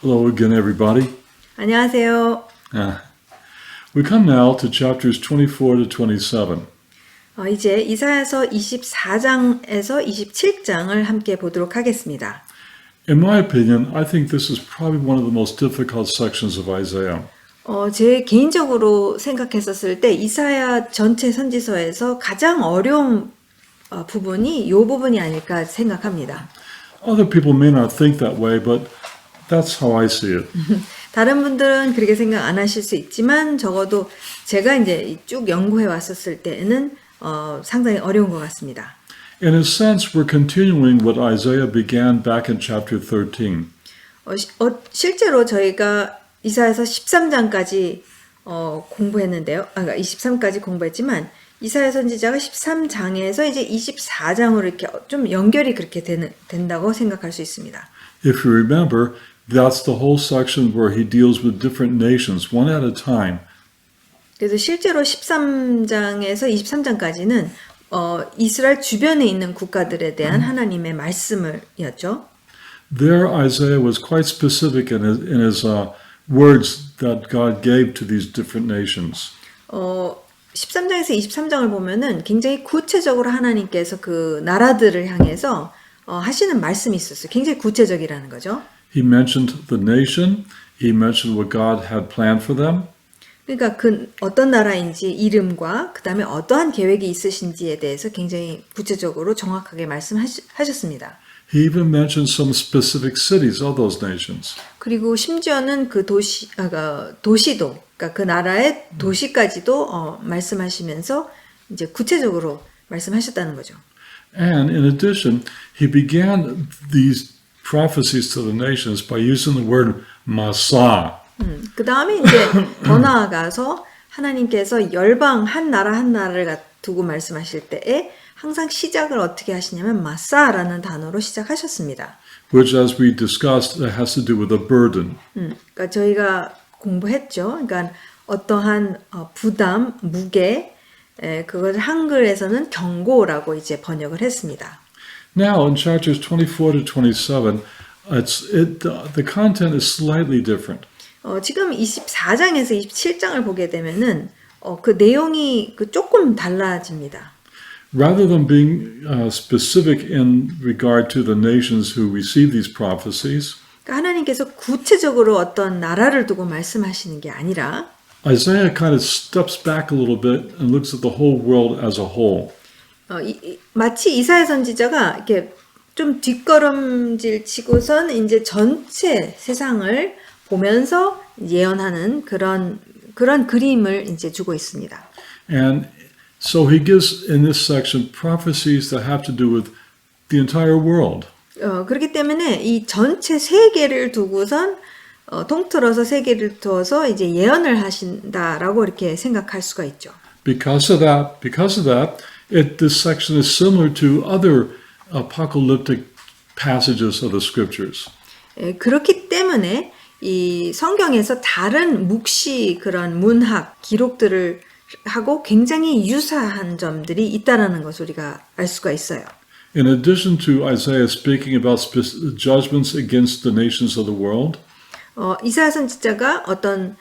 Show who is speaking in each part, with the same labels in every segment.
Speaker 1: Hello again, everybody.
Speaker 2: 안녕하세요.
Speaker 1: We come now to chapters 24 to 27.
Speaker 2: 이제 이사야서 24장에서 27장을 함께 보도록 하겠습니다.
Speaker 1: In my opinion, I think this is probably one of the most difficult sections of Isaiah.
Speaker 2: 제 개인적으로 생각했었을 때 이사야 전체 선지서에서 가장 어려운 부분이 이 부분이 아닐까 생각합니다.
Speaker 1: Other people may not think that way, but that's how I see it.
Speaker 2: 다른 분들은 그렇게 생각 안 하실 수 있지만 적어도 제가 이제 쭉 연구해 왔었을 때는 상당히 어려운 것 같습니다.
Speaker 1: In a sense, we're continuing what Isaiah began back in chapter 13.
Speaker 2: 실제로 저희가 이사야서 13장까지 공부했는데요. 23까지 공부했지만 이사야 선지자가 13장에서 이제 24장으로 이렇게 좀 연결이 그렇게 된다고 생각할 수 있습니다.
Speaker 1: If you remember, that's the whole section where he deals with different nations, one at a time.
Speaker 2: 그래서 실제로 13장에서 23장까지는 이스라엘 주변에 있는 국가들에 대한 하나님의 말씀을이었죠.
Speaker 1: There, Isaiah was quite specific in his words that God gave to these different nations.
Speaker 2: 13장에서 23장을 보면은 굉장히 구체적으로 하나님께서 그 나라들을 향해서 하시는 말씀이 있었어요. 굉장히 구체적이라는 거죠.
Speaker 1: He mentioned the nation. He mentioned what God had planned for them.
Speaker 2: 그러니까 그 어떤 나라인지 이름과 그 다음에 어떠한 계획이 있으신지에 대해서 굉장히 구체적으로 정확하게 말씀하셨습니다.
Speaker 1: He even mentioned some specific cities of those nations.
Speaker 2: 그리고 심지어는 그 도시도, 그러니까 그 나라의 도시까지도 말씀하시면서 이제 구체적으로 말씀하셨다는 거죠.
Speaker 1: And in addition, he began these prophecies to the nations by using the word Masa.
Speaker 2: 그 다음에 이제 더 나아가서 하나님께서 열방 한 나라를 두고 말씀하실 때에 항상 시작을 어떻게 하시냐면 마사라는 단어로 시작하셨습니다.
Speaker 1: Which, as we discussed, that has to do with a burden.
Speaker 2: 그러니까 저희가 공부했죠. 그러니까 어떠한 부담, 무게, 그걸 한글에서는 경고라고 이제 번역을 했습니다.
Speaker 1: Now, in chapters 24 to 27, the content is slightly different.
Speaker 2: 지금 24장에서 27장을 보게 되면은 그 내용이 조금 달라집니다.
Speaker 1: Rather than being specific in regard to the nations who receive these prophecies,
Speaker 2: 그러니까 하나님께서 구체적으로 어떤 나라를 두고 말씀하시는 게 아니라
Speaker 1: Isaiah kind of steps back a little bit and looks at the whole world as a whole.
Speaker 2: 마치 이사야 선지자가 이렇게 좀 뒷걸음질 치고선 이제 전체 세상을 보면서 예언하는 그런 그림을 이제 주고 있습니다.
Speaker 1: And so he gives in this section prophecies that have to do with the entire world.
Speaker 2: 그렇기 때문에 이 전체 세계를 두고선 통틀어서 세계를 두어서 이제 예언을 하신다라고 이렇게 생각할 수가 있죠.
Speaker 1: Because of that, this section is similar to other apocalyptic passages of the scriptures.
Speaker 2: 그렇기 때문에 이 성경에서 다른 묵시 그런 문학 기록들을 하고 굉장히 유사한 점들이 있다라는 것을 우리가 알 수가 있어요.
Speaker 1: In addition to Isaiah speaking about judgments against the nations of the world,
Speaker 2: 이사야 선지자가 어떤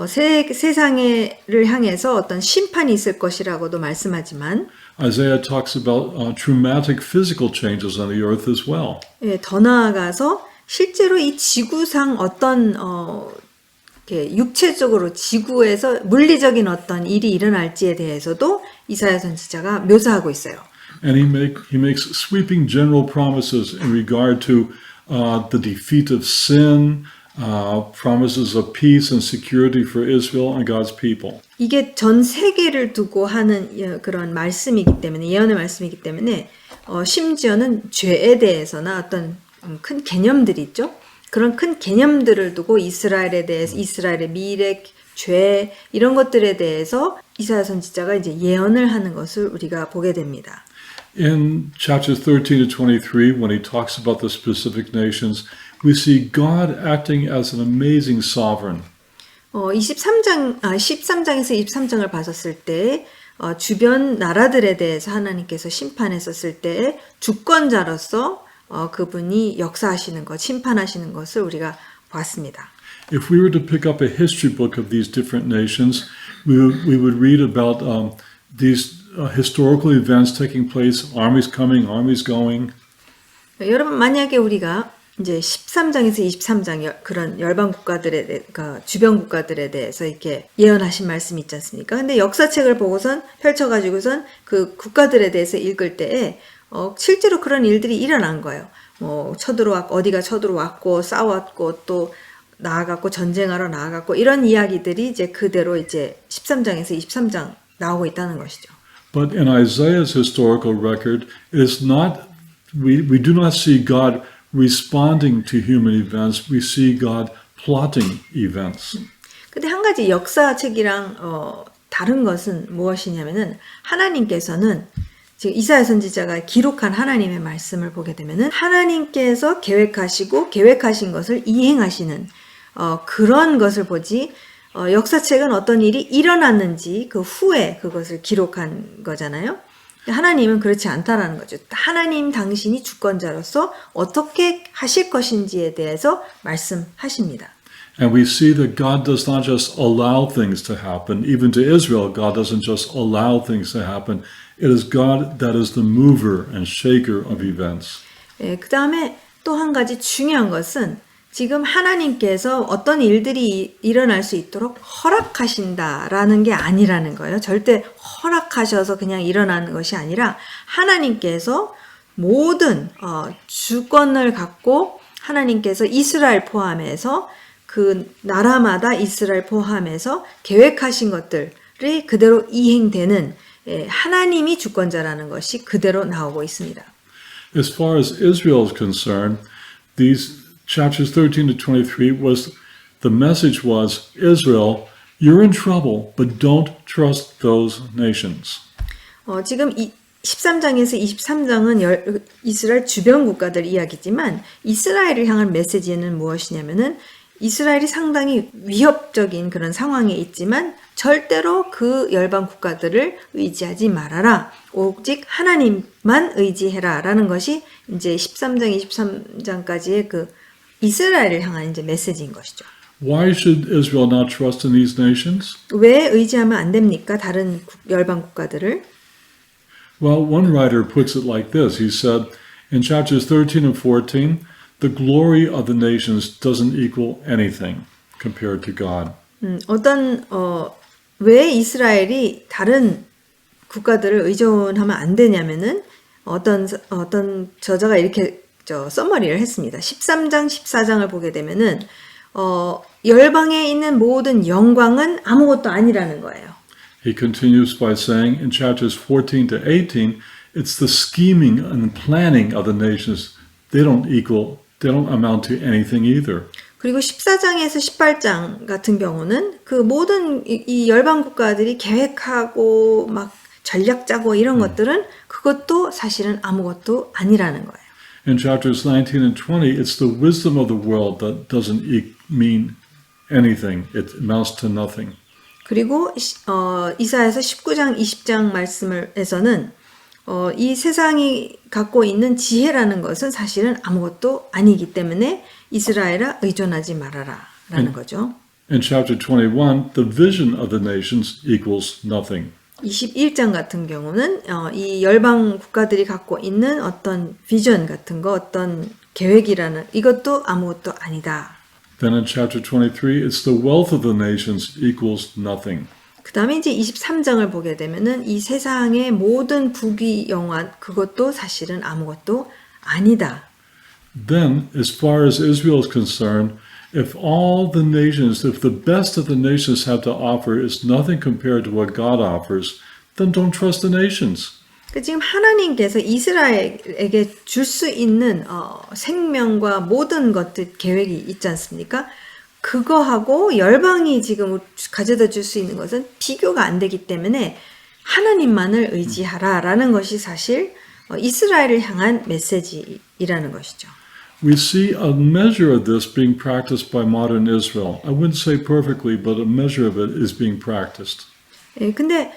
Speaker 2: 세상을 향해서 어떤 심판이 있을 것이라고도 말씀하지만
Speaker 1: Isaiah talks about traumatic physical changes on the earth as well.
Speaker 2: 더 나아가서 실제로 이 지구상 어떤 이렇게 육체적으로 지구에서 물리적인 어떤 일이 일어날지에 대해서도 이사야 선지자가 묘사하고 있어요.
Speaker 1: And he makes sweeping general promises in regard to the defeat of sin, promises of peace and security for Israel and God's people.
Speaker 2: 이게 전 세계를 두고 하는 그런 말씀이기 때문에 예언의 말씀이기 때문에 심지어는 죄에 대해서나 어떤 큰 개념들이 있죠. 그런 큰 개념들을 두고 이스라엘에 대해서 이스라엘의 미래, 죄 이런 것들에 대해서 이사야 선지자가 이제 예언을 하는 것을 우리가 보게 됩니다.
Speaker 1: In chapters 13 to 23, when he talks about the specific nations, we see God acting as an amazing sovereign.
Speaker 2: 13장에서 23장을 봤었을 때 주변 나라들에 대해서 하나님께서 심판했었을 때 주권자로서 그분이 역사하시는 것, 심판하시는 것을 우리가 보았습니다.
Speaker 1: If we were to pick up a history book of these different nations, we would read about these historical events taking place, armies coming, armies going.
Speaker 2: 여러분 만약에 우리가 이제 13장에서 23장 그런 열방 국가들에 주변 국가들에 대해서 이렇게 예언하신 말씀이 있지 않습니까? 근데 역사책을 보고선 펼쳐가지고선 그 국가들에 대해서 읽을 때에 실제로 그런 일들이 일어난 거예요. 어디가 쳐들어왔고 싸웠고 또 나아갔고 전쟁하러 나아갔고 이런 이야기들이 이제 그대로 이제 13장에서 23장 나오고 있다는 것이죠.
Speaker 1: But in Isaiah's historical record, it is not, we do not see God responding to human events, we see God plotting events.
Speaker 2: 근데 한 가지 역사책이랑 다른 것은 무엇이냐면은 하나님께서는 지금 이사야 선지자가 기록한 하나님의 말씀을 보게 되면은 하나님께서 계획하시고 계획하신 것을 이행하시는 그런 것을 보지 역사책은 어떤 일이 일어났는지 그 후에 그것을 기록한 거잖아요. 하나님은 그렇지 않다라는 거죠. 하나님 당신이 주권자로서 어떻게 하실 것인지에 대해서 말씀하십니다.
Speaker 1: And we see that God does not just allow things to happen. Even to Israel, God doesn't just allow things to happen. It is God that is the mover and shaker of events.
Speaker 2: 그 다음에 또 한 가지 중요한 것은 지금 하나님께서 어떤 일들이 일어날 수 있도록 허락하신다라는 게 아니라는 거예요. 절대 허락하셔서 그냥 일어나는 것이 아니라 하나님께서 모든 주권을 갖고 하나님께서 이스라엘 포함해서 그 나라마다 이스라엘 포함해서 계획하신 것들이 그대로 이행되는 하나님이 주권자라는 것이 그대로 나오고 있습니다.
Speaker 1: As far as Israel is concerned, these chapters 13 to 23 the message was, Israel, you're in trouble, but don't trust those nations.
Speaker 2: 지금 13장에서 23장은 이스라엘 주변 국가들 이야기지만 이스라엘을 향한 메시지는 무엇이냐면은 이스라엘이 상당히 위협적인 그런 상황에 있지만 절대로 그 열방 국가들을 의지하지 말아라. 오직 하나님만 의지해라. 라는 것이 이제 13장, 23장까지의 그 이스라엘을 향한 이제 메시지인 것이죠.
Speaker 1: Why should Israel not trust in these nations?
Speaker 2: 왜 의지하면 안 됩니까? 다른 열방 국가들을?
Speaker 1: Well, one writer puts it like this. He said, in chapters 13 and 14, the glory of the nations doesn't equal anything compared to God.
Speaker 2: 왜 이스라엘이 다른 국가들을 의존하면 안 되냐면은 어떤 저자가 이렇게 써머리를 했습니다. 13장, 14장을 보게 되면은 열방에 있는 모든 영광은 아무것도 아니라는 거예요.
Speaker 1: He continues by saying in chapters 14 to 18, it's the scheming and planning of the nations. They don't amount to anything either.
Speaker 2: 그리고 14장에서 18장 같은 경우는 그 모든 이 열방 국가들이 계획하고 막 전략 짜고 이런 것들은 그것도 사실은 아무것도 아니라는 거예요.
Speaker 1: In chapters 19 and 20, it's the wisdom of the world that doesn't mean anything. It amounts to nothing.
Speaker 2: 그리고 이사야서 19장, 20장 말씀에서는 이 세상이 갖고 있는 지혜라는 것은 사실은 아무것도 아니기 때문에 이스라엘아 의존하지 말아라 라는 거죠.
Speaker 1: In chapter 21, the vision of the nations equals nothing.
Speaker 2: 21장 같은 경우는 이 열방 국가들이 갖고 있는 어떤 비전 같은 거, 어떤 계획이라는 이것도 아무것도 아니다.
Speaker 1: Then in chapter 23, it's the wealth of the nations equals nothing.
Speaker 2: 그 다음에 이제 23장을 보게 되면은 이 세상의 모든 부귀 영화 그것도 사실은 아무것도 아니다.
Speaker 1: Then, as far as Israel is concerned, if the best of the nations have to offer is nothing compared to what God offers, then don't trust the nations.
Speaker 2: 지금 하나님께서 이스라엘에게 줄 수 있는 생명과 모든 것들 계획이 있지 않습니까? 그거하고 열방이 지금 가져다 줄 수 있는 것은 비교가 안 되기 때문에 하나님만을 의지하라라는 것이 사실 이스라엘을 향한 메시지이라는 것이죠.
Speaker 1: We see a measure of this being practiced by modern Israel. I wouldn't say perfectly, but a measure of it is being practiced.
Speaker 2: 근데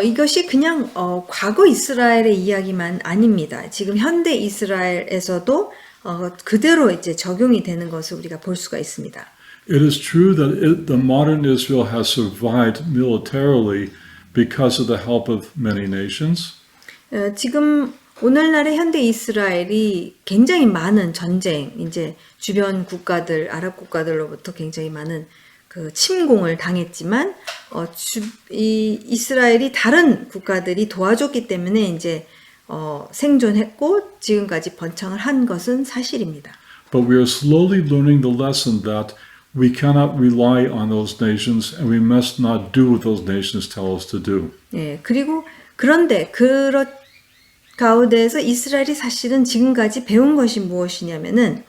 Speaker 2: 이것이 그냥 과거 이스라엘의 이야기만 아닙니다. 지금 현대 이스라엘에서도 그대로 이제 적용이 되는 것을 우리가 볼 수가 있습니다.
Speaker 1: It is true that the modern Israel has survived militarily because of the help of many nations.
Speaker 2: 지금 오늘날의 현대 이스라엘이 굉장히 많은 전쟁, 이제 주변 국가들, 아랍 국가들로부터 굉장히 많은 그 침공을 당했지만, 이 이스라엘이 다른 국가들이 도와줬기 때문에 이제 생존했고 지금까지 번창을 한 것은 사실입니다.
Speaker 1: But we are slowly learning the lesson that we cannot rely on those nations and we must not do what those nations tell us to do.
Speaker 2: 예, 그리고 그런데 가운데에서 이스라엘이 사실은 지금까지 배운 것이 무엇이냐면은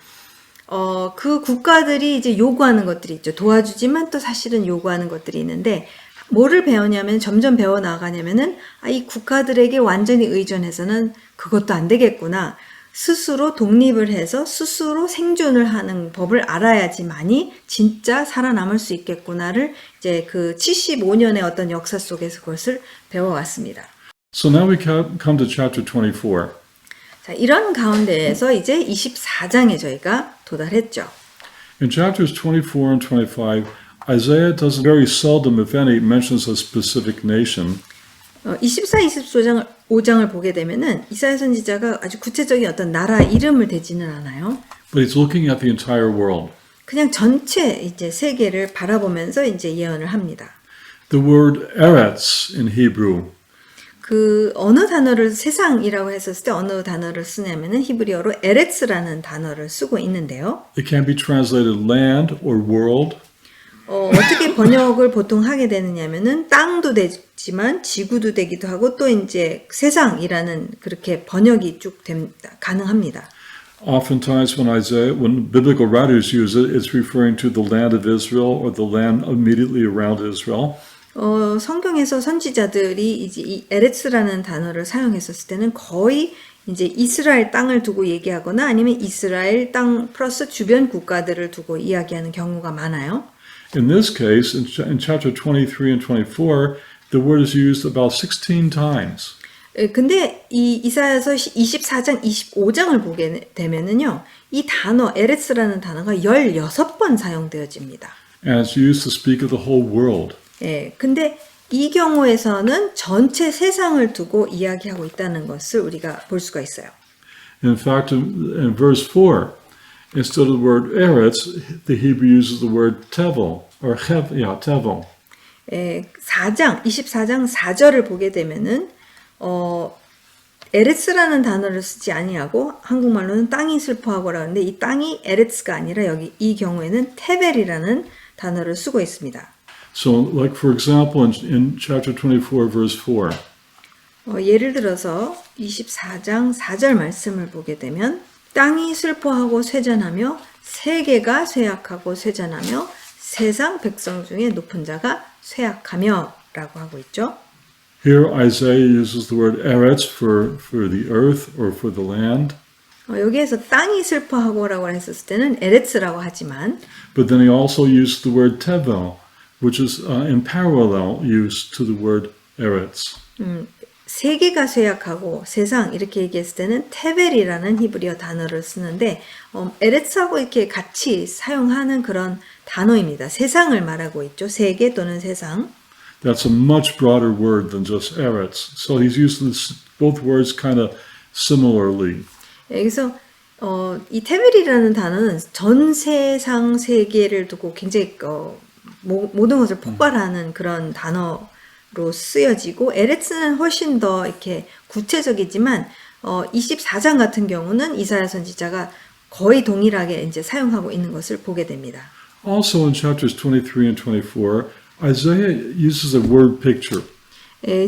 Speaker 2: 그 국가들이 이제 요구하는 것들이 있죠. 도와주지만 또 사실은 요구하는 것들이 있는데 뭐를 배우냐면 점점 배워 나가냐면은 이 국가들에게 완전히 의존해서는 그것도 안 되겠구나. 스스로 독립을 해서 스스로 생존을 하는 법을 알아야지만이 진짜 살아남을 수 있겠구나를 이제 그 75년의 어떤 역사 속에서 그것을 배워왔습니다.
Speaker 1: So now we come to chapter 24.
Speaker 2: 자, 이런 가운데에서 이제 24장에 저희가 도달했죠.
Speaker 1: In chapters 24 and 25, Isaiah doesn't very seldom, if any, mentions a specific nation.
Speaker 2: 24, 25장을 보게 되면은 이사야 선지자가 아주 구체적인 어떤 나라 이름을 대지는 않아요.
Speaker 1: But he's looking at the entire world.
Speaker 2: 그냥 전체 이제 세계를 바라보면서 이제 예언을 합니다.
Speaker 1: The word eretz in Hebrew
Speaker 2: 그 어느 단어를 세상이라고 했었을 때 어느 단어를 쓰냐면은 히브리어로 에레츠라는 단어를 쓰고 있는데요.
Speaker 1: it can be translated land or world.
Speaker 2: 어떻게 번역을 보통 하게 되느냐면은 땅도 되지만 지구도 되기도 하고 또 이제 세상이라는 그렇게 번역이 쭉 가능합니다.
Speaker 1: Oftentimes when biblical writers use it, it's referring to the land of Israel or the land immediately around Israel.
Speaker 2: 성경에서 선지자들이 이제 이 에레츠라는 단어를 사용했었을 때는 거의 이제 이스라엘 땅을 두고 얘기하거나 아니면 이스라엘 땅 플러스 주변 국가들을 두고 이야기하는 경우가 많아요.
Speaker 1: In this case, in chapter 23 and 24, the word is used about 16 times.
Speaker 2: 근데 이 이사야서 24장, 25장을 보게 되면은요, 이 단어 에레츠라는 단어가 16번 사용되어집니다.
Speaker 1: And it's used to speak of the whole world.
Speaker 2: 예, 근데 이 경우에서는 전체 세상을 두고 이야기하고 있다는 것을 우리가 볼 수가 있어요.
Speaker 1: In fact, in verse 4, instead of the word eretz, the Hebrew uses the word tevel, or tevel.
Speaker 2: 예, 24장 4절을 보게 되면은 에레츠라는 단어를 쓰지 아니하고 한국말로는 땅이 슬퍼하고라 하는데 이 땅이 에레츠가 아니라 여기 이 경우에는 테벨이라는 단어를 쓰고 있습니다.
Speaker 1: So, like for example, in chapter 24, verse 4,
Speaker 2: 예를 들어서 24장 4절 말씀을 보게 되면 땅이 슬퍼하고 쇠잔하며 세계가 쇠약하고 쇠잔하며 세상 백성 중에 높은 자가 쇠약하며 라고 하고 있죠.
Speaker 1: here Isaiah uses the word eretz for the earth or for the land.
Speaker 2: 여기에서 땅이 슬퍼하고라고 했었을 때는 에레츠라고 하지만
Speaker 1: But then he also used the word tevel, which is in parallel use to the word eretz.
Speaker 2: 세계가 쇠약하고 세상 이렇게 얘기했을 때는 테벨이라는 히브리어 단어를 쓰는데 에레츠하고 이렇게 같이 사용하는 그런 단어입니다. 세상을 말하고 있죠. 세계 또는 세상.
Speaker 1: That's a much broader word than just eretz. So he's used both words kind of similarly.
Speaker 2: 여기서 이 테벨이라는 단어는 전 세상 세계를 두고 굉장히 모든 것을 폭발하는 그런 단어로 쓰여지고 에레츠는 훨씬 더 이렇게 구체적이지만 24장 같은 경우는 이사야 선지자가 거의 동일하게 이제 사용하고 있는 것을 보게 됩니다.
Speaker 1: Also in chapters 23 and 24, Isaiah uses a word picture.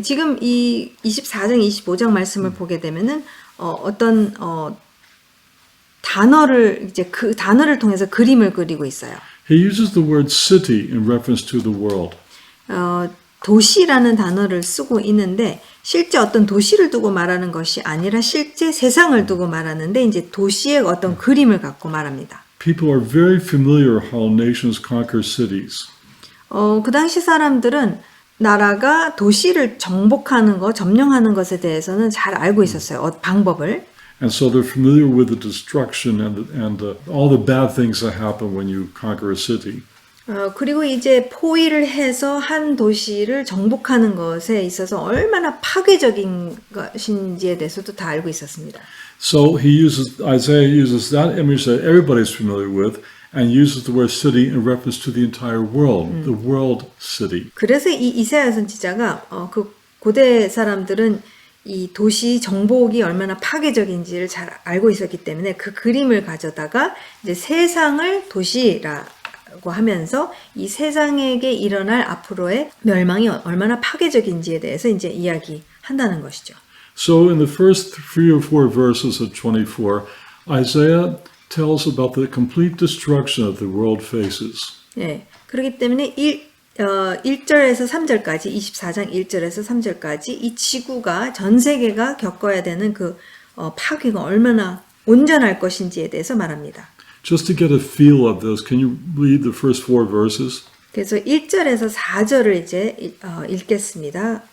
Speaker 2: 지금 이 24장, 25장 말씀을 보게 되면은 어떤 단어를 이제 그 단어를 통해서 그림을 그리고 있어요.
Speaker 1: He uses the word city in reference to the world.
Speaker 2: 도시라는 단어를 쓰고 있는데 실제 어떤 도시를 두고 말하는 것이 아니라 실제 세상을 두고 말하는데 이제 도시의 어떤 그림을 갖고 말합니다.
Speaker 1: People are very familiar how nations conquer cities.
Speaker 2: 그 당시 사람들은 나라가 도시를 정복하는 것, 점령하는 것에 대해서는 잘 알고 있었어요. 방법을.
Speaker 1: And so they're familiar with the destruction and all the bad things that happen when you conquer a city.
Speaker 2: 그리고 이제 포위를 해서 한 도시를 정복하는 것에 있어서 얼마나 파괴적인 것인지에 대해서도 다 알고 있었습니다.
Speaker 1: So Isaiah uses that image that everybody's familiar with and uses the word city in reference to the entire world, the world city.
Speaker 2: 그래서 이 이사야 선지자가 그 고대 사람들은 이 도시 정복이 얼마나 파괴적인지를 잘 알고 있었기 때문에 그 그림을 가져다가 이제 세상을 도시라고 하면서 이 세상에게 일어날 앞으로의 멸망이 얼마나 파괴적인지에 대해서 이제 이야기한다는 것이죠.
Speaker 1: So in the first 3 or 4 verses of 24, Isaiah tells about the complete destruction of the world faces.
Speaker 2: 예. 그렇기 때문에 1절에서 3절까지 24장 1절에서 3절까지 이 지구가 전 세계가 겪어야 되는 그 파괴가 얼마나 온전할 것인지에 대해서 말합니다.
Speaker 1: Just to get a feel of this, can you read the first 4 verses?
Speaker 2: 그래서 1절에서 4절을 이제 읽겠습니다.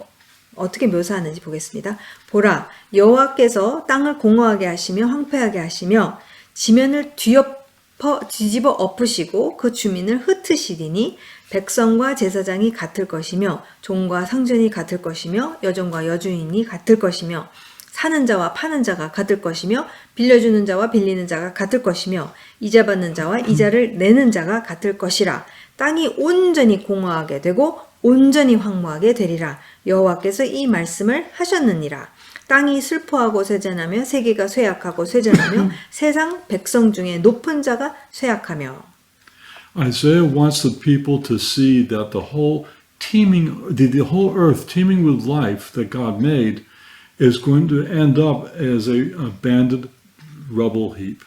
Speaker 2: 어떻게 묘사하는지 보겠습니다. 보라, 여호와께서 땅을 공허하게 하시며 황폐하게 하시며 지면을 뒤집어 엎으시고 그 주민을 흩으시리니 백성과 제사장이 같을 것이며 종과 상전이 같을 것이며 여종과 여주인이 같을 것이며 사는 자와 파는 자가 같을 것이며 빌려주는 자와 빌리는 자가 같을 것이며 이자 받는 자와 이자를 내는 자가 같을 것이라. 땅이 온전히 공허하게 되고 온전히 황무하게 되리라. 여호와께서 이 말씀을 하셨느니라. 땅이 슬퍼하고 쇠잔하며 세계가 쇠약하고 쇠잔하며 세상 백성 중에 높은 자가 쇠약하며.
Speaker 1: Isaiah wants the people to see that the whole earth teeming with life that God made is going to end up as a abandoned rubble heap.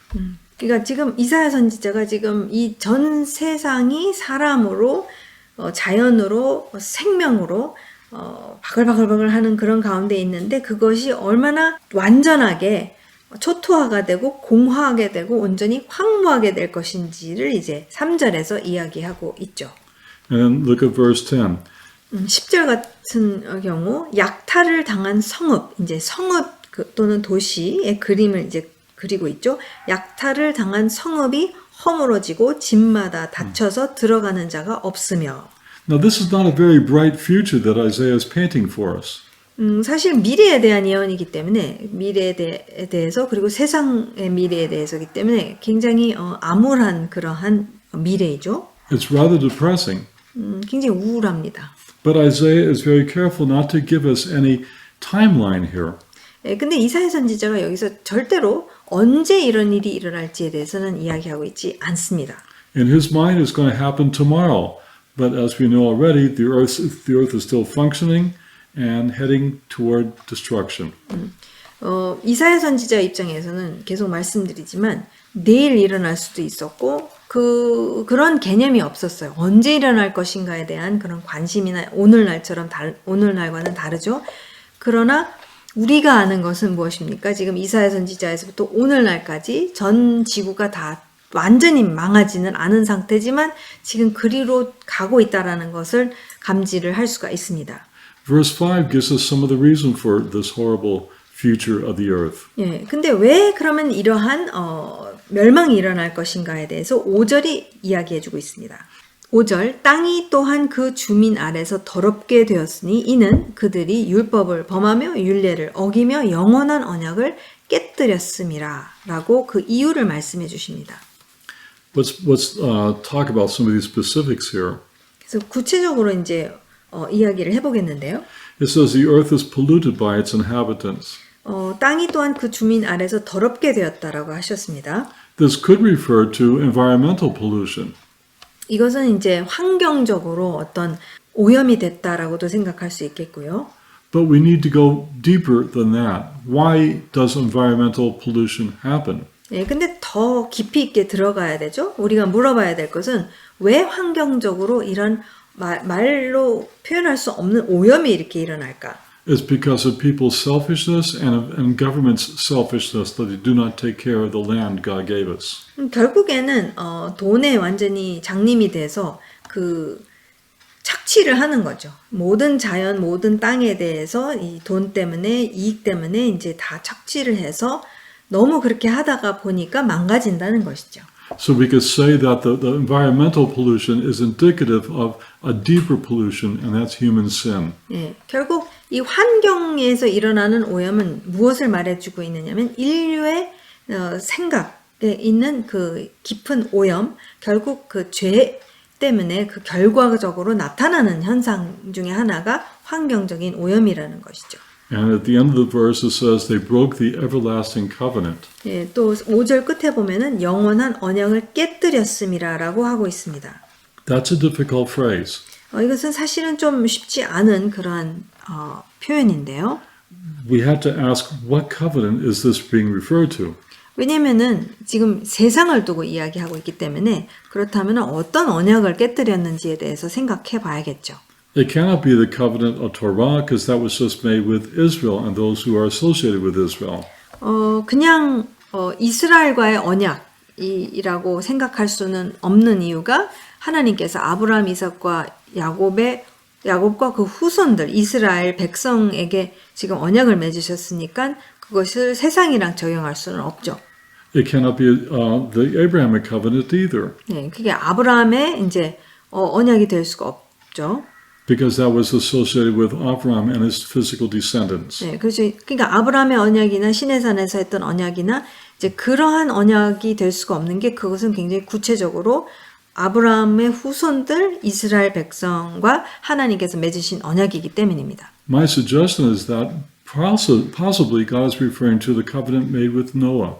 Speaker 2: 그러니까 지금 이사야 선지자가 지금 이 전 세상이 사람으로 자연으로 생명으로 바글바글바글 하는 그런 가운데 있는데 그것이 얼마나 완전하게 초토화가 되고 공허하게 되고 온전히 황무하게 될 것인지를 이제 3절에서 이야기하고 있죠.
Speaker 1: And look at verse 10.
Speaker 2: 10절 같은 경우 약탈을 당한 성읍, 이제 성읍 또는 도시의 그림을 이제 그리고 있죠. 약탈을 당한 성읍이 허물어지고 집마다 닫혀서 들어가는 자가 없으며.
Speaker 1: Now this is not a very bright future that Isaiah is painting for us.
Speaker 2: 사실 미래에 대한 예언이기 때문에 미래에 대해서 그리고 세상의 미래에 대해서기 때문에 굉장히 암울한 그러한 미래이죠.
Speaker 1: It's rather depressing.
Speaker 2: 굉장히 우울합니다.
Speaker 1: But Isaiah is very careful not to give us any timeline here.
Speaker 2: 근데 이사야 선지자가 여기서 절대로 언제 이런 일이 일어날지에 대해서는 이야기하고 있지 않습니다.
Speaker 1: In his mind, it's going to happen tomorrow. But as we know already, the earth is still functioning and heading toward destruction.
Speaker 2: 이사야 선지자 입장에서는 계속 말씀드리지만 내일 일어날 수도 있었고 그런 개념이 없었어요. 언제 일어날 것인가에 대한 그런 관심이나 오늘날과는 다르죠. 그러나 우리가 아는 것은 무엇입니까? 지금 이사야 선지자에서부터 오늘날까지 전 지구가 다 완전히 망하지는 않은 상태지만 지금 그리로 가고 있다라는 것을 감지를 할 수가 있습니다.
Speaker 1: Verse 5 gives us some of the reason for this horrible future of the earth.
Speaker 2: 예, 근데 왜 그러면 이러한 멸망이 일어날 것인가에 대해서 5절이 이야기해주고 있습니다. 5절, 땅이 또한 그 주민 아래서 더럽게 되었으니 이는 그들이 율법을 범하며 율례를 어기며 영원한 언약을 깨뜨렸음이라 라고 그 이유를 말씀해 주십니다.
Speaker 1: Let's talk about some of these specifics here.
Speaker 2: 그래서 구체적으로 이제 이야기를 해보겠는데요.
Speaker 1: It says the earth is polluted by its inhabitants.
Speaker 2: 땅이 또한 그 주민 아래서 더럽게 되었다라고 하셨습니다.
Speaker 1: This could refer to environmental pollution.
Speaker 2: 이것은 이제 환경적으로 어떤 오염이 됐다라고도 생각할 수 있겠고요.
Speaker 1: But we need to go deeper than that. Why does environmental pollution happen?
Speaker 2: 예, 근데 더 깊이 있게 들어가야 되죠. 우리가 물어봐야 될 것은 왜 환경적으로 이런 말로 표현할 수 없는 오염이 이렇게 일어날까?
Speaker 1: It's because of people's selfishness and government's selfishness that they do not take care of the land God gave us.
Speaker 2: 결국에는 돈에 완전히 장님이 돼서 그 착취를 하는 거죠. 모든 자연, 모든 땅에 대해서 이 돈 때문에 이익 때문에 이제 다 착취를 해서 너무 그렇게 하다가 보니까 망가진다는 것이죠.
Speaker 1: So we could say that the environmental pollution is indicative of a deeper pollution, and that's human sin.
Speaker 2: 예, 결국 이 환경에서 일어나는 오염은 무엇을 말해주고 있느냐면 인류의 생각에 있는 그 깊은 오염, 결국 그 죄 때문에 그 결과적으로 나타나는 현상 중에 하나가 환경적인 오염이라는 것이죠.
Speaker 1: And at the end of the verse it says they broke the everlasting covenant.
Speaker 2: 예, 또 5절 끝에 보면은 영원한 언약을 깨뜨렸음이라라고 하고 있습니다.
Speaker 1: That's a difficult phrase.
Speaker 2: 이것은 사실은 좀 쉽지 않은 그러한 표현인데요.
Speaker 1: We had to ask what covenant is this being referred to?
Speaker 2: 왜냐면은 지금 세상을 두고 이야기하고 있기 때문에 그렇다면 어떤 언약을 깨뜨렸는지에 대해서 생각해 봐야겠죠.
Speaker 1: It cannot be the covenant of Torah because that was just made with Israel and those who are associated with Israel.
Speaker 2: 그냥 이스라엘과의 언약이라고 생각할 수는 없는 이유가 하나님께서 아브라함, 이삭과 야곱과 그 후손들 이스라엘 백성에게 지금 언약을 맺으셨으니까 그것을 세상이랑 적용할 수는 없죠.
Speaker 1: It cannot be the Abrahamic covenant either.
Speaker 2: 네, 그게 아브라함의 이제 언약이 될 수가 없죠.
Speaker 1: Because that was associated with Abraham and his physical descendants.
Speaker 2: 네, 그러니까 아브라함의 언약이나 시내산에서 했던 언약이나 이제 그러한 언약이 될 수가 없는 게 그것은 굉장히 구체적으로 아브라함의 후손들 이스라엘 백성과 하나님께서 맺으신 언약이기 때문입니다.
Speaker 1: My suggestion is that possibly God is referring to the covenant made with Noah.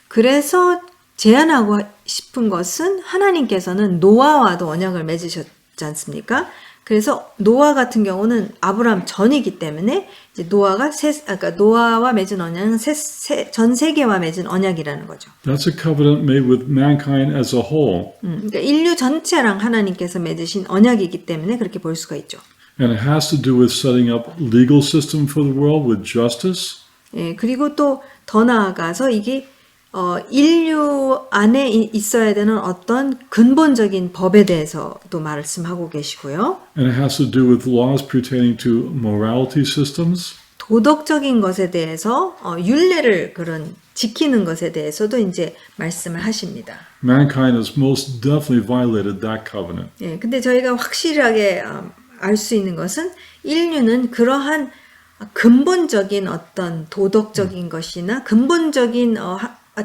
Speaker 2: 그래서 제안하고 싶은 것은 하나님께서는 노아와도 언약을 맺으셨지 않습니까? 그래서 노아 같은 경우는 아브라함 전이기 때문에 이제 노아와 맺은 언약은 전 세계와 맺은 언약이라는 거죠.
Speaker 1: That's a covenant made with mankind as a whole.
Speaker 2: 그러니까 인류 전체랑 하나님께서 맺으신 언약이기 때문에 그렇게 볼 수가 있죠.
Speaker 1: And it has to do with setting up legal system for the world with justice.
Speaker 2: 예, 그리고 또 더 나아가서 이게 인류 안에 있어야 되는 어떤 근본적인 법에 대해서도 말씀하고 계시고요.
Speaker 1: And it has to do with laws pertaining to morality systems.
Speaker 2: 도덕적인 것에 대해서 율례를 그런 지키는 것에 대해서도 이제 말씀을 하십니다.
Speaker 1: Mankind has most definitely violated that covenant.
Speaker 2: 예, 근데 저희가 확실하게 알 수 있는 것은 인류는 그러한 근본적인 어떤 도덕적인 것이나 근본적인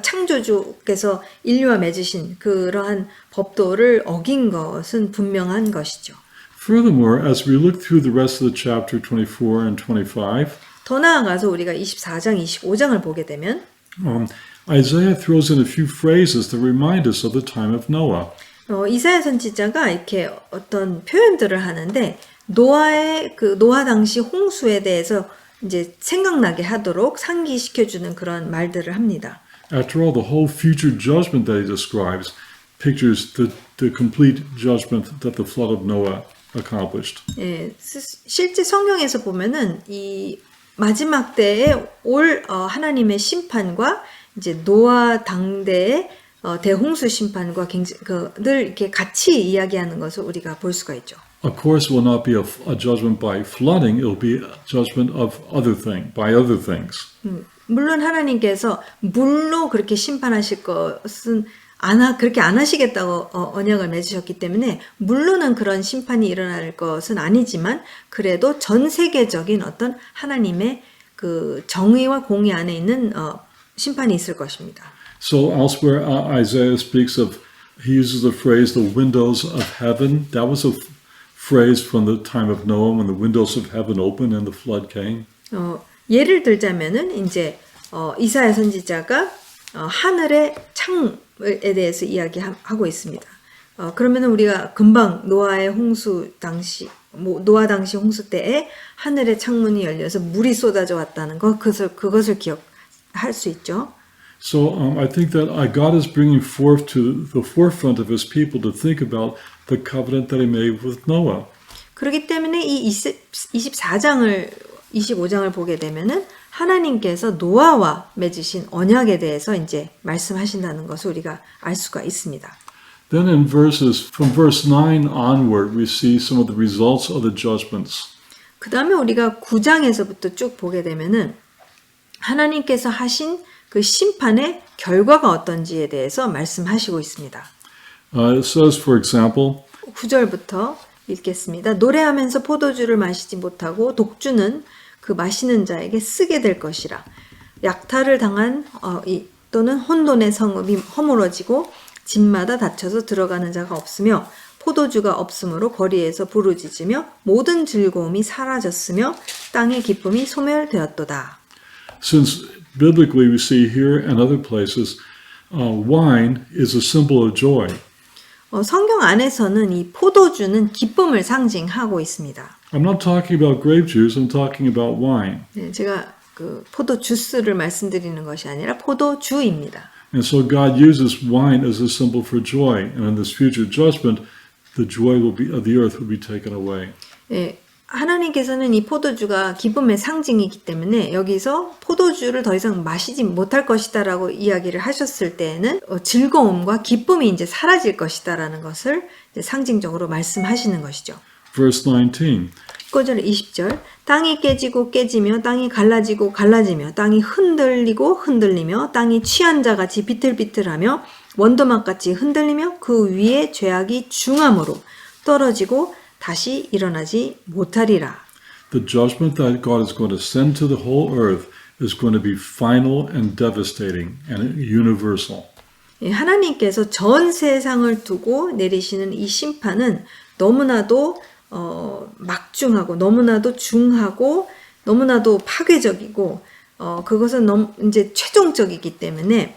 Speaker 2: 창조주께서 인류와 맺으신 그러한 법도를 어긴 것은 분명한 것이죠.
Speaker 1: Furthermore, as we look through the rest of the chapter 24 and 25,
Speaker 2: 더 나아가서 우리가 24장, 25장을 보게 되면
Speaker 1: Isaiah throws in a few phrases that remind us of the time of Noah.
Speaker 2: 이사야 선지자가 이렇게 어떤 표현들을 하는데 노아 당시 홍수에 대해서 이제 생각나게 하도록 상기시켜주는 그런 말들을 합니다.
Speaker 1: After all, the whole future judgment that he describes pictures the complete judgment that the flood of Noah accomplished.
Speaker 2: 예, 실제 성경에서 보면은 이 마지막 때에 올 하나님의 심판과 이제 노아 당대의 대홍수 심판과 늘 이렇게 같이 이야기하는 것을 우리가 볼 수가 있죠.
Speaker 1: Of course, it will not be a judgment by flooding. It will be a judgment of by other things.
Speaker 2: 물론 하나님께서 물로 그렇게 심판하실 것은 그렇게 안 하시겠다고 언약을 맺으셨기 때문에 물로는 그런 심판이 일어날 것은 아니지만 그래도 전 세계적인 어떤 하나님의 그 정의와 공의 안에 있는 심판이 있을 것입니다.
Speaker 1: So elsewhere, Isaiah speaks of, he uses the phrase, the windows of heaven. That was a phrase from the time of Noah when the windows of heaven opened and the flood came.
Speaker 2: 예를 들자면은 이제 이사야 선지자가 하늘의 창에 대해서 이야기하고 있습니다. 그러면은 우리가 금방 노아 당시 홍수 때에 하늘의 창문이 열려서 물이 쏟아져 왔다는 그것을 기억할 수 있죠.
Speaker 1: So I think that God is bringing forth to the forefront of His people to think about the covenant that He made with Noah.
Speaker 2: 그렇기 때문에 이 25장을 보게 되면은 하나님께서 노아와 맺으신 언약에 대해서 이제 말씀하신다는 것을 우리가 알 수가 있습니다.
Speaker 1: Then from verse 9 onward, we see some of the results of the judgments.
Speaker 2: 그 다음에 우리가 9장에서부터 쭉 보게 되면은 하나님께서 하신 그 심판의 결과가 어떤지에 대해서 말씀하시고 있습니다.
Speaker 1: It says, for example,
Speaker 2: 9절부터 읽겠습니다. 노래하면서 포도주를 마시지 못하고 독주는 그 마시는 자에게 쓰게 될 것이라. 약탈을 당한 또는 혼돈의 성읍이 허물어지고 집마다 닫혀서 들어가는 자가 없으며 포도주가 없으므로 거리에서 부르짖으며 모든 즐거움이 사라졌으며 땅의 기쁨이 소멸되었도다.
Speaker 1: since biblically we see here and other places, wine is a symbol of joy.
Speaker 2: 성경 안에서는 이 포도주는 기쁨을 상징하고 있습니다.
Speaker 1: I'm not talking about grape juice, I'm talking about wine.
Speaker 2: 네, 제가 그 포도 주스를 말씀드리는 것이 아니라 포도주입니다.
Speaker 1: And so God uses wine as a symbol for joy, and in this future judgment, the joy of the earth will be taken away.
Speaker 2: 예, 하나님께서는 이 포도주가 기쁨의 상징이기 때문에 여기서 포도주를 더 이상 마시지 못할 것이다라고 이야기를 하셨을 때에는 즐거움과 기쁨이 이제 사라질 것이다라는 것을 이제 상징적으로 말씀하시는 것이죠.
Speaker 1: Verse 19.
Speaker 2: 19절 20절 땅이 깨지고 깨지며 땅이 갈라지고 갈라지며 땅이 흔들리고 흔들리며 땅이 취한 자같이 비틀비틀하며 원도막같이 흔들리며 그 위에 죄악이 중함으로 떨어지고 다시 일어나지 못하리라.
Speaker 1: The judgment that God is going to send to the whole earth is going to be final and devastating and universal.
Speaker 2: 하나님께서 전 세상을 두고 내리시는 이 심판은 너무나도 막중하고 너무나도 중하고 너무나도 파괴적이고 그것은 너무 이제 최종적이기 때문에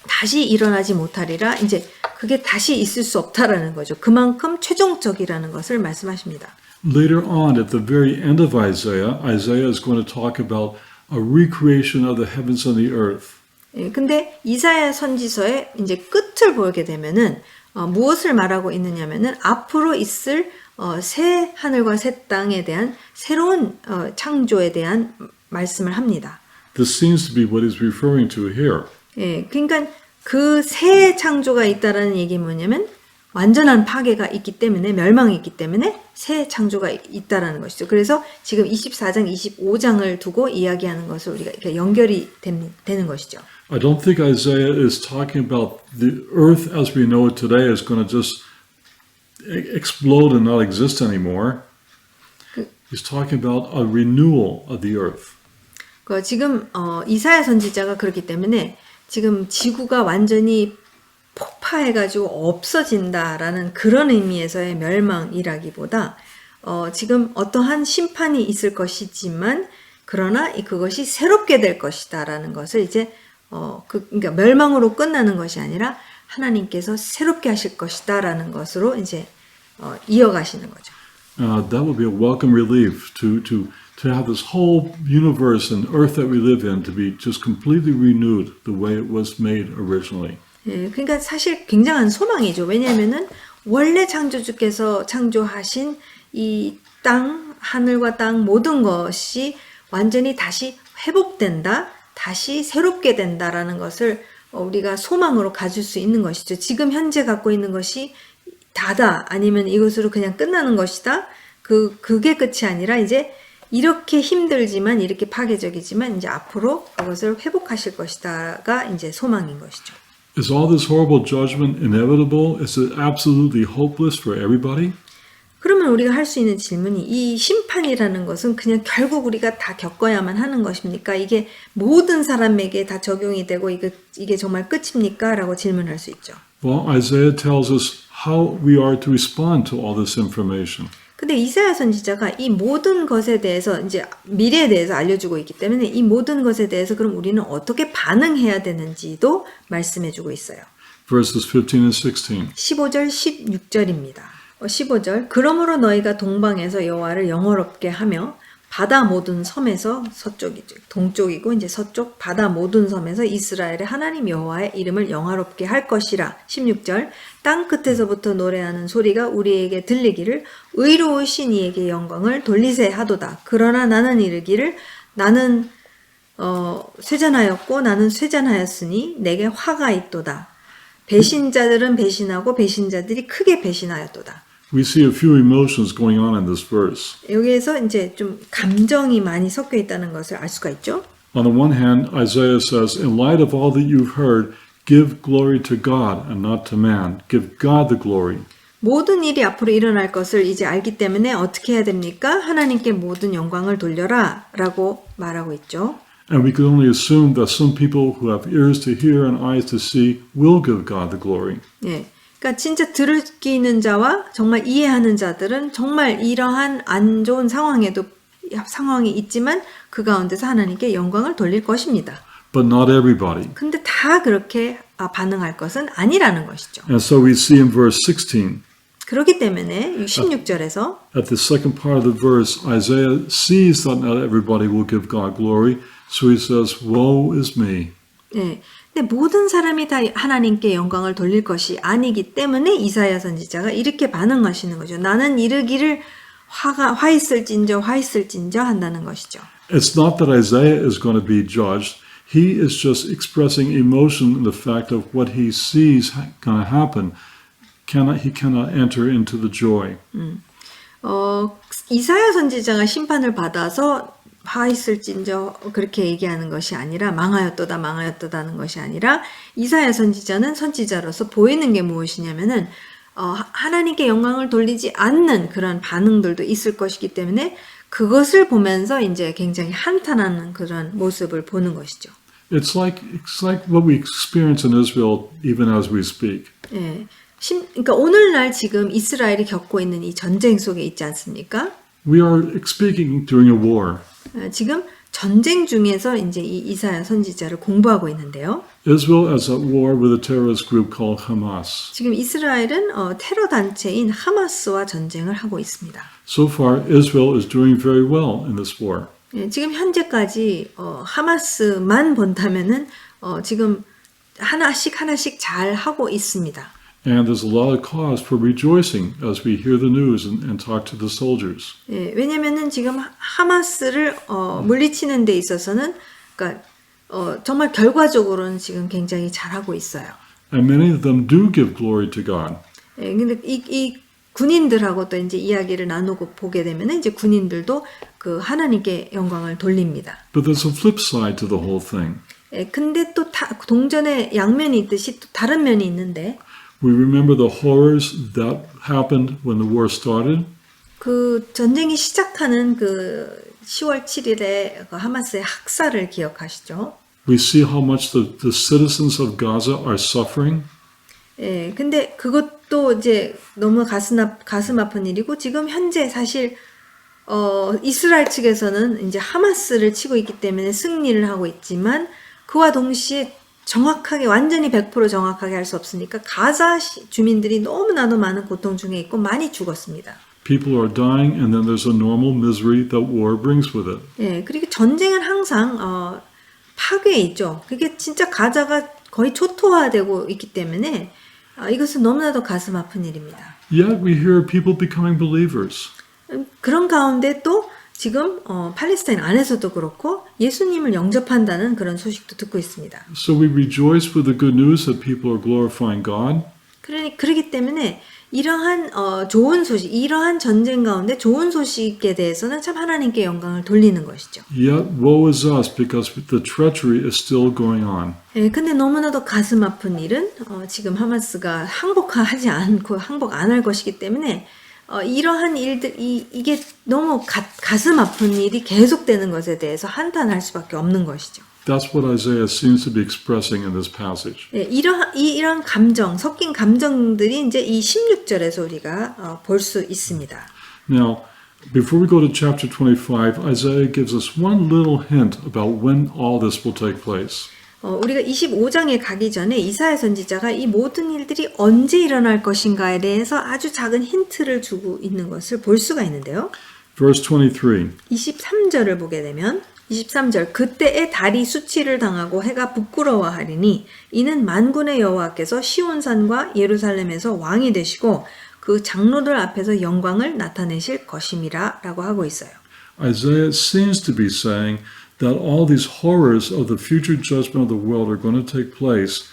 Speaker 2: 다시 일어나지 못하리라. 이제 그게 다시 있을 수 없다라는 거죠. 그만큼 최종적이라는 것을 말씀하십니다.
Speaker 1: Later on, at the very end of Isaiah, Isaiah is going to talk about a recreation of the heavens and the earth.
Speaker 2: 예, 근데 이사야 선지서의 이제 끝을 보게 되면은 무엇을 말하고 있느냐면은 앞으로 있을 새 하늘과 새 땅에 대한 새로운 창조에 대한 말씀을 합니다.
Speaker 1: This seems to be what he's referring to here.
Speaker 2: 예, 그러니까 그 새 창조가 있다라는 얘기는 뭐냐면 완전한 파괴가 있기 때문에 멸망이 있기 때문에 새 창조가 있다라는 것이죠. 그래서 지금 24장, 25장을 두고 이야기하는 것을 우리가 이렇게 연결이 되는 것이죠.
Speaker 1: I don't think Isaiah is talking about the earth as we know it today is going to just explode and not exist anymore. He's talking about a renewal of the earth.
Speaker 2: 지금 이사야 선지자가 그렇기 때문에 지금 지구가 완전히 폭파해가지고 없어진다라는 그런 의미에서의 멸망이라기보다 지금 어떠한 심판이 있을 것이지만 그러나 그것이 새롭게 될 것이다라는 것을 이제 그러니까 멸망으로 끝나는 것이 아니라 하나님께서 새롭게 하실 것이다라는 것으로 이제 이어가시는 거죠.
Speaker 1: That would be a welcome relief to have this whole universe and earth that we live in to be just completely renewed the way it was made originally.
Speaker 2: 예, 그러니까 사실 굉장한 소망이죠. 왜냐하면은 원래 창조주께서 창조하신 이 땅, 하늘과 땅 모든 것이 완전히 다시 회복된다, 다시 새롭게 된다라는 것을 우리가 소망으로 가질 수 있는 것이죠. 지금 현재 갖고 있는 것이 다다, 아니면 이것으로 그냥 끝나는 것이다. 그게 끝이 아니라 이제 이렇게 힘들지만 이렇게 파괴적이지만 이제 앞으로 그것을 회복하실 것이다가 이제 소망인 것이죠.
Speaker 1: Is all this horrible judgment inevitable? Is it absolutely hopeless for everybody?
Speaker 2: 그러면 우리가 할 수 있는 질문이 이 심판이라는 것은 그냥 결국 우리가 다 겪어야만 하는 것입니까? 이게 모든 사람에게 다 적용이 되고 이게 정말 끝입니까? 라고 질문할 수 있죠.
Speaker 1: Well, Isaiah tells us how we are to respond to all this information.
Speaker 2: 근데 이사야 선지자가 이 모든 것에 대해서 이제 미래에 대해서 알려주고 있기 때문에 이 모든 것에 대해서 그럼 우리는 어떻게 반응해야 되는지도 말씀해주고 있어요.
Speaker 1: Verses 15 and 16.
Speaker 2: 15절, 16절입니다. 15절 그러므로 너희가 동방에서 여호와를 영화롭게 하며 바다 모든 섬에서 서쪽이죠. 동쪽이고 이제 서쪽 바다 모든 섬에서 이스라엘의 하나님 여호와의 이름을 영화롭게 할 것이라. 16절 땅 끝에서부터 노래하는 소리가 우리에게 들리기를 의로우신 이에게 영광을 돌리세 하도다. 그러나 나는 이르기를 나는 쇠잔하였고 나는 쇠잔하였으니 내게 화가 있도다. 배신자들은 배신하고 배신자들이 크게 배신하였도다.
Speaker 1: We see a few emotions going on in this verse.
Speaker 2: 여기에서 이제 좀 감정이 많이 섞여 있다는 것을 알 수가 있죠.
Speaker 1: On the one hand, Isaiah says, in light of all that you've heard, give glory to God and not to man. Give God the glory.
Speaker 2: 모든 일이 앞으로 일어날 것을 이제 알기 때문에 어떻게 해야 됩니까? 하나님께 모든 영광을 돌려라 라고 말하고 있죠.
Speaker 1: And we can only assume that some people who have ears to hear and eyes to see will give God the glory.
Speaker 2: 예. 그러니까 진짜 들을 자와 정말 이해하는 자들은 정말 이러한 안 좋은 상황이 있지만 그 가운데서 하나님께 영광을 돌릴 것입니다.
Speaker 1: But not everybody.
Speaker 2: 근데 다 그렇게 반응할 것은 아니라는 것이죠.
Speaker 1: And so we see in verse 16,
Speaker 2: 그렇기 때문에 16절에서
Speaker 1: at the second part of the verse, Isaiah sees that not everybody will give God glory. So he says, woe is me.
Speaker 2: 예. 근데 모든 사람이 다 하나님께 영광을 돌릴 것이 아니기 때문에 이사야 선지자가 이렇게 반응하시는 거죠. 나는 이르기를 화 있을진저 한다는 것이죠.
Speaker 1: It's not that Isaiah is going to be judged. He is just expressing emotion in the fact of what he sees going to happen. He cannot enter into the joy.
Speaker 2: 이사야 선지자가 심판을 받아서 화 있을진저 그렇게 얘기하는 것이 아니라 망하였도다는 것이 아니라 이사야 선지자는 선지자로서 보이는 게 무엇이냐면은 하나님께 영광을 돌리지 않는 그런 반응들도 있을 것이기 때문에 그것을 보면서 이제 굉장히 한탄하는 그런 모습을 보는 것이죠.
Speaker 1: It's like what we experience in Israel even as we speak.
Speaker 2: 예. 그러니까 오늘날 지금 이스라엘이 겪고 있는 이 전쟁 속에 있지 않습니까?
Speaker 1: We are speaking during a war.
Speaker 2: 지금 전쟁 중에서 이제 이 이사야 선지자를 공부하고 있는데요.
Speaker 1: Israel is at war with a terrorist group called Hamas.
Speaker 2: 지금 이스라엘은 테러 단체인 하마스와 전쟁을 하고 있습니다.
Speaker 1: So far, Israel is doing very well in this war.
Speaker 2: 예, 지금 현재까지 하마스만 본다면은 지금 하나씩 잘 하고 있습니다.
Speaker 1: And there's a lot of cause for rejoicing as we hear the news and talk to the soldiers.
Speaker 2: 예, 왜냐면은 지금 하마스를 물리치는 데 있어서는 그러니까 정말 결과적으로는 지금 굉장히 잘하고 있어요.
Speaker 1: And many of them do give glory to God.
Speaker 2: 예, 근데 이 군인들하고 또 이제 이야기를 나누고 보게 되면은 이제 군인들도 그 하나님께 영광을 돌립니다.
Speaker 1: But there's a flip side to the whole thing.
Speaker 2: 예, 근데 또 동전의 양면이 있듯이 또 다른 면이 있는데
Speaker 1: We remember the horrors that happened when the war started.
Speaker 2: 그 전쟁이 시작하는 그 10월 7일에 그 하마스의 학살을 기억하시죠?
Speaker 1: We see how much the citizens of Gaza are suffering.
Speaker 2: 예, 근데 그것도 이제 너무 가슴 아픈 일이고 지금 현재 사실 이스라엘 측에서는 이제 하마스를 치고 있기 때문에 승리를 하고 있지만 그와 동시에 정확하게 완전히 100% 정확하게 할 수 없으니까 가자 주민들이 너무나도 많은 고통 중에 있고 많이 죽었습니다.
Speaker 1: People are dying and then there's a normal misery that war brings with it.
Speaker 2: 예, 그리고 전쟁은 항상 파괴에 있죠. 그게 진짜 가자가 거의 초토화되고 있기 때문에 이것은 너무나도 가슴 아픈 일입니다.
Speaker 1: Yet we hear people becoming believers.
Speaker 2: 그런 가운데 또 지금 팔레스타인 안에서도 그렇고 예수님을 영접한다는 그런 소식도 듣고 있습니다.
Speaker 1: So we rejoice with the good news that people are glorifying God.
Speaker 2: 그렇기 때문에 이러한 좋은 소식, 이러한 전쟁 가운데 좋은 소식에 대해서는 참 하나님께 영광을 돌리는 것이죠.
Speaker 1: Yet woe is us because the treachery is still going on.
Speaker 2: 예, 근데 너무나도 가슴 아픈 일은 지금 하마스가 항복하지 않고 항복 안 할 것이기 때문에 이러한 일들 이게 너무 가슴 아픈 일이 계속되는 것에 대해서 한탄할 수밖에 없는 것이죠.
Speaker 1: That's what Isaiah seems to be expressing in this passage.
Speaker 2: 예, 이런 감정, 섞인 감정들이 이제 이 16절에서 우리가 볼 수 있습니다.
Speaker 1: Now, before we go to chapter 25, Isaiah gives us one little hint about when all this will take place.
Speaker 2: 우리가 25장에 가기 전에 이사야 선지자가 이 모든 일들이 언제 일어날 것인가에 대해서 아주 작은 힌트를 주고 있는 것을 볼 수가 있는데요.
Speaker 1: Verse 23.
Speaker 2: 23절을 보게 되면 23절 그때에 달이 수치를 당하고 해가 부끄러워하리니 이는 만군의 여호와께서 시온산과 예루살렘에서 왕이 되시고 그 장로들 앞에서 영광을 나타내실 것임이라 라고 하고 있어요.
Speaker 1: Isaiah seems to be saying that all these horrors of the future judgment of the world are going to take place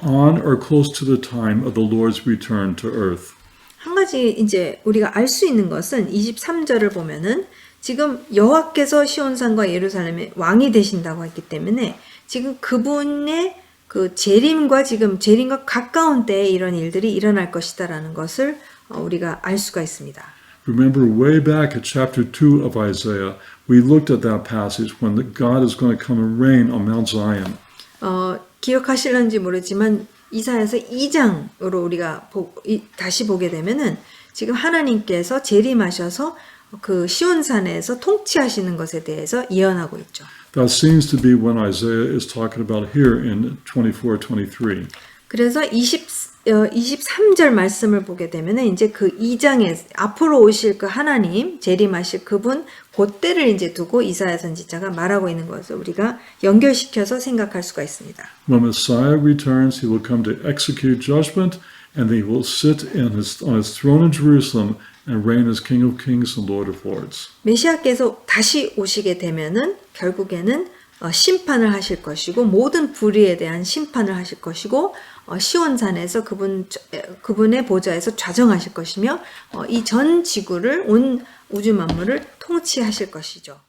Speaker 1: on or close to the time of the Lord's return to earth.
Speaker 2: 한 가지 이제 우리가 알 수 있는 것은 23절을 보면은 지금 여호와께서 시온산과 예루살렘의 왕이 되신다고 했기 때문에 지금 그분의 그 재림과 가까운 때에 이런 일들이 일어날 것이다라는 것을 우리가 알 수가 있습니다.
Speaker 1: Remember way back at chapter 2 of Isaiah, we looked at that passage when God is going to come and reign on Mount Zion.
Speaker 2: 기억하실런지 모르지만 이사야서 2장으로 우리가 다시 보게 되면은 지금 하나님께서 재림하셔서 그 시온산에서 통치하시는 것에 대해서 예언하고 있죠.
Speaker 1: That seems to be when Isaiah is talking about here in 24:23.
Speaker 2: 그래서 23절 말씀을 보게 되면은 이제 그 2장에 앞으로 오실 그 하나님 재림하실 그분 그때를 이제 두고 이사야 선지자가 말하고 있는 것을 우리가 연결시켜서 생각할 수가 있습니다.
Speaker 1: When Messiah returns, he will come to execute judgment, and he will sit on his throne in Jerusalem and reign as King of Kings and Lord of Lords.
Speaker 2: 메시아께서 다시 오시게 되면은 결국에는 심판을 하실 것이고 모든 불의에 대한 심판을 하실 것이고 시온산에서 그분의 보좌에서 좌정하실 것이며 이 전 지구를 온 우주 만물을 통치하실 것이죠.